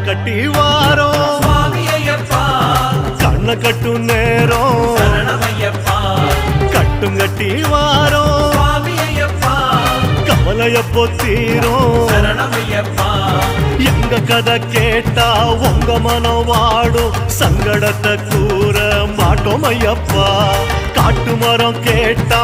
கட்டி வாரோம் கண்ண கட்டும் நேரம் கட்டும் கட்டி வாரோம் கவலைய பொத்தீரோம் எங்க கதை கேட்டா உங்க மனம் வாடும் சங்கடத்தை கூற மாட்டோம் ஐயப்பா காட்டு மரம் கேட்டா